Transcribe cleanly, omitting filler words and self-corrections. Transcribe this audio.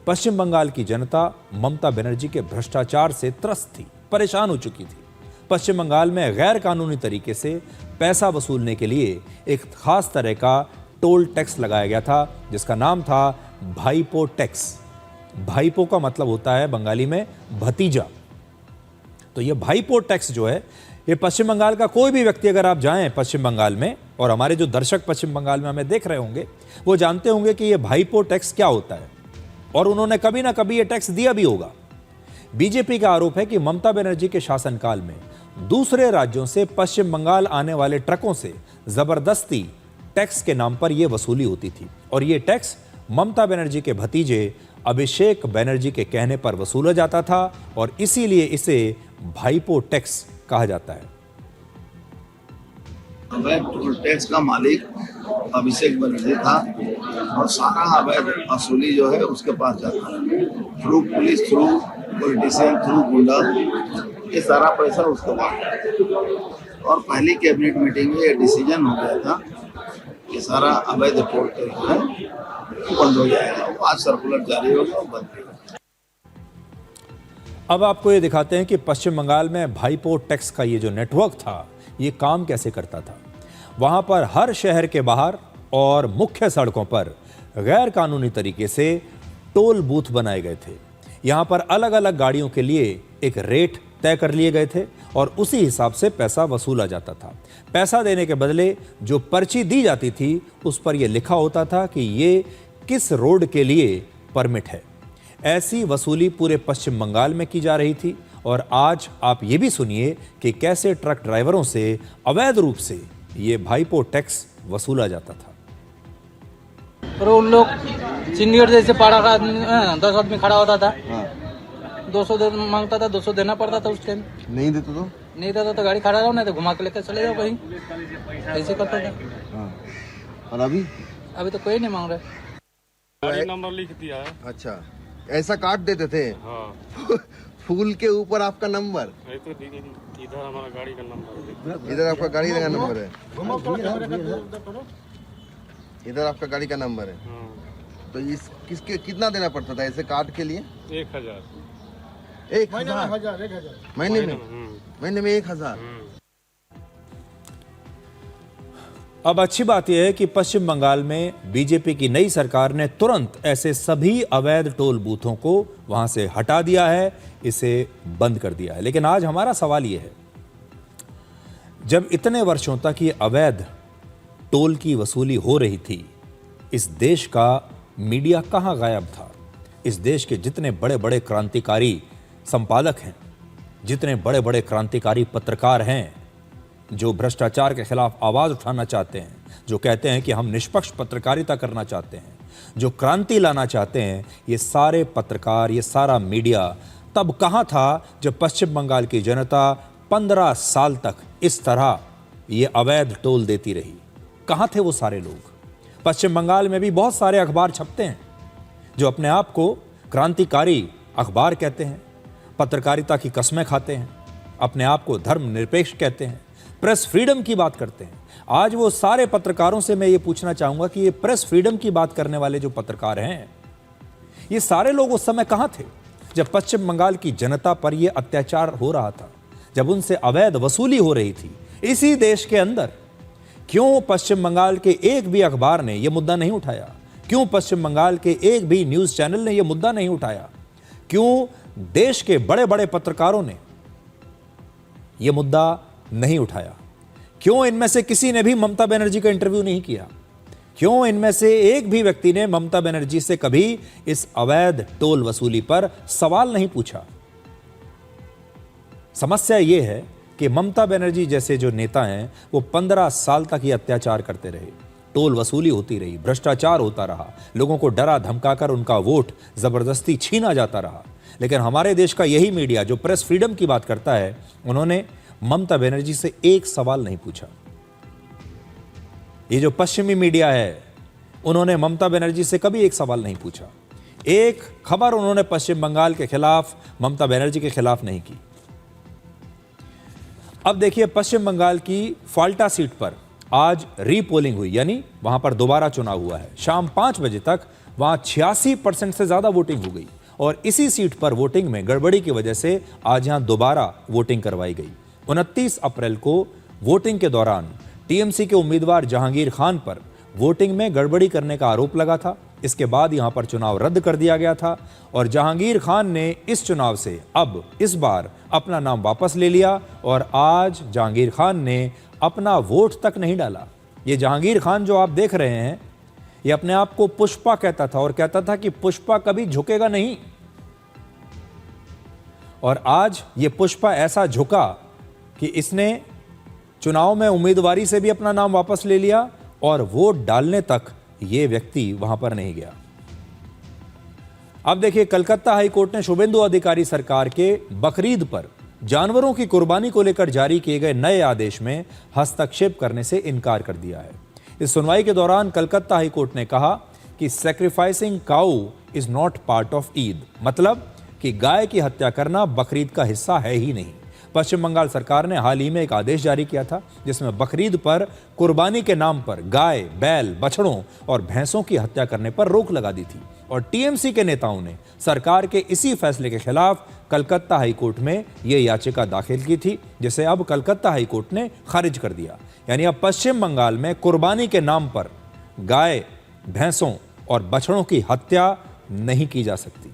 पश्चिम बंगाल की जनता ममता बनर्जी के भ्रष्टाचार से त्रस्त थी, परेशान हो चुकी थी। पश्चिम बंगाल में गैर कानूनी तरीके से पैसा वसूलने के लिए एक खास तरह का टोल टैक्स लगाया गया था, जिसका नाम था भाईपो टैक्स। भाईपो का मतलब होता है बंगाली में भतीजा। तो ये भाईपो टैक्स जो है, ये पश्चिम बंगाल का कोई भी व्यक्ति, अगर आप जाएं पश्चिम बंगाल में, और हमारे जो दर्शक पश्चिम बंगाल में हमें देख रहे होंगे, वो जानते होंगे कि ये भाईपो टैक्स क्या होता है, और उन्होंने कभी ना कभी ये टैक्स दिया भी होगा। बीजेपी का आरोप है कि ममता बनर्जी के शासनकाल में दूसरे राज्यों से पश्चिम बंगाल आने वाले ट्रकों से जबरदस्ती टैक्स के नाम पर यह वसूली होती थी, और ये टैक्स ममता बनर्जी के भतीजे अभिषेक बनर्जी के कहने पर वसूला जाता था, और इसीलिए इसे भाईपो टैक्स कहा जाता है। अवैध टोल टैक्स का मालिक अभिषेक बनर्जी था, और सारा अवैध वसूली जो है उसके पास जाता है, through police, through politician, through गुंडा, ये सारा पैसा उसके पास है। और पहली कैबिनेट मीटिंग में ये डिसीजन हो गया था कि सारा अवैध टोल टैक्स है बंद हो जाएगा। आज सर्कुलर जारी होगा, बंद होगा। अब आपको ये दिखाते हैं कि पश्चिम बंगाल में भाईपो टैक्स का ये जो नेटवर्क था, ये काम कैसे करता था। वहां पर हर शहर के बाहर और मुख्य सड़कों पर गैर कानूनी तरीके से टोल बूथ बनाए गए थे। यहां पर अलग अलग गाड़ियों के लिए एक रेट तय कर लिए गए थे, और उसी हिसाब से पैसा वसूला जाता था। पैसा देने के बदले जो पर्ची दी जाती थी, उस पर यह लिखा होता था कि ये किस रोड के लिए परमिट है। ऐसी वसूली पूरे पश्चिम बंगाल में की जा रही थी, और आज आप ये भी सुनिए कि कैसे ट्रक ड्राइवरों से अवैध रूप से ये भाईपो टैक्स वसूला जाता था। और उन लोग सीनियर जैसे पाड़ा का 10 आदमी खड़ा होता था, 200 मांगता था, 200 देना पड़ता था। उस टाइम नहीं देते तो नहीं देता तो गाड़ी खड़ा रहो, नहीं तो घुमा के लेकर चले जाओ कहीं, ऐसे करता था। और अभी तो कोई नहीं मांग रहा। गाड़ी नंबर लिख दिया है। अच्छा, ऐसा काट देते थे? हाँ। फूल के ऊपर आपका नंबर, तो इधर हमारा गाड़ी का नंबर, इधर आपका गाड़ी का नंबर है, इधर आपका गाड़ी का नंबर है। हाँ। तो इस किसके कितना देना पड़ता था ऐसे कार्ड के लिए? 1000 महीने में 1000। अब अच्छी बात यह है कि पश्चिम बंगाल में बीजेपी की नई सरकार ने तुरंत ऐसे सभी अवैध टोल बूथों को वहां से हटा दिया है, इसे बंद कर दिया है। लेकिन आज हमारा सवाल यह है, जब इतने वर्षों तक ये अवैध टोल की वसूली हो रही थी, इस देश का मीडिया कहां गायब था? इस देश के जितने बड़े बड़े क्रांतिकारी संपादक हैं, जितने बड़े बड़े क्रांतिकारी पत्रकार हैं, जो भ्रष्टाचार के खिलाफ आवाज उठाना चाहते हैं, जो कहते हैं कि हम निष्पक्ष पत्रकारिता करना चाहते हैं, जो क्रांति लाना चाहते हैं, ये सारे पत्रकार, ये सारा मीडिया तब कहां था जब पश्चिम बंगाल की जनता 15 साल तक इस तरह ये अवैध टोल देती रही? कहां थे वो सारे लोग? पश्चिम बंगाल में भी बहुत सारे अखबार छपते हैं जो अपने आप को क्रांतिकारी अखबार कहते हैं, पत्रकारिता की कस्में खाते हैं, अपने आप को धर्मनिरपेक्ष कहते हैं, प्रेस फ्रीडम की बात करते हैं। आज वो सारे पत्रकारों से मैं ये पूछना चाहूंगा कि ये प्रेस फ्रीडम की बात करने वाले जो पत्रकार हैं, ये सारे लोग उस समय कहां थे जब पश्चिम बंगाल की जनता पर यह अत्याचार हो रहा था, जब उनसे अवैध वसूली हो रही थी इसी देश के अंदर? क्यों पश्चिम बंगाल के एक भी अखबार ने यह मुद्दा नहीं उठाया? क्यों पश्चिम बंगाल के एक भी न्यूज चैनल ने यह मुद्दा नहीं उठाया? क्यों देश के बड़े बड़े पत्रकारों ने यह मुद्दा नहीं उठाया? क्यों इनमें से किसी ने भी ममता बनर्जी का इंटरव्यू नहीं किया? क्यों इनमें से एक भी व्यक्ति ने ममता बनर्जी से कभी इस अवैध टोल वसूली पर सवाल नहीं पूछा? समस्या यह है कि ममता बनर्जी जैसे जो नेता हैं, वो 15 साल तक ये अत्याचार करते रहे, टोल वसूली होती रही, भ्रष्टाचार होता रहा, लोगों को डरा धमकाकर उनका वोट जबरदस्ती छीना जाता रहा। लेकिन हमारे देश का यही मीडिया जो प्रेस फ्रीडम की बात करता है, उन्होंने ममता बनर्जी से एक सवाल नहीं पूछा। ये जो पश्चिमी मीडिया है, उन्होंने ममता बनर्जी से कभी एक सवाल नहीं पूछा। एक खबर उन्होंने पश्चिम बंगाल के खिलाफ, ममता बनर्जी के खिलाफ नहीं की। अब देखिए, पश्चिम बंगाल की फाल्टा सीट पर आज रीपोलिंग हुई, यानी वहां पर दोबारा चुनाव हुआ है। शाम 5 बजे तक वहां 86% से ज्यादा वोटिंग हो गई और इसी सीट पर वोटिंग में गड़बड़ी की वजह से आज यहां दोबारा वोटिंग करवाई गई। 29 अप्रैल को वोटिंग के दौरान टीएमसी के उम्मीदवार जहांगीर खान पर वोटिंग में गड़बड़ी करने का आरोप लगा था। इसके बाद यहां पर चुनाव रद्द कर दिया गया था और जहांगीर खान ने इस चुनाव से अब इस बार अपना नाम वापस ले लिया और आज जहांगीर खान ने अपना वोट तक नहीं डाला। ये जहांगीर खान जो आप देख रहे हैं, ये अपने आप को पुष्पा कहता था और कहता था कि पुष्पा कभी झुकेगा नहीं। और आज ये पुष्पा ऐसा झुका कि इसने चुनाव में उम्मीदवारी से भी अपना नाम वापस ले लिया और वोट डालने तक ये व्यक्ति वहां पर नहीं गया। अब देखिए, कलकत्ता हाई कोर्ट ने शुभेंदु अधिकारी सरकार के बकरीद पर जानवरों की कुर्बानी को लेकर जारी किए गए नए आदेश में हस्तक्षेप करने से इनकार कर दिया है। इस सुनवाई के दौरान कलकत्ता हाई कोर्ट ने कहा कि sacrificing cow is not part of Eid, मतलब कि गाय की हत्या करना बकरीद का हिस्सा है ही नहीं। पश्चिम बंगाल सरकार ने हाल ही में एक आदेश जारी किया था जिसमें बकरीद पर कुर्बानी के नाम पर गाय, बैल, बछड़ों और भैंसों की हत्या करने पर रोक लगा दी थी और टीएमसी के नेताओं ने सरकार के इसी फैसले के खिलाफ कलकत्ता हाई कोर्ट में यह याचिका दाखिल की थी, जिसे अब कलकत्ता हाई कोर्ट ने खारिज कर दिया। यानी अब पश्चिम बंगाल में कुर्बानी के नाम पर गाय, भैंसों और बछड़ों की हत्या नहीं की जा सकती।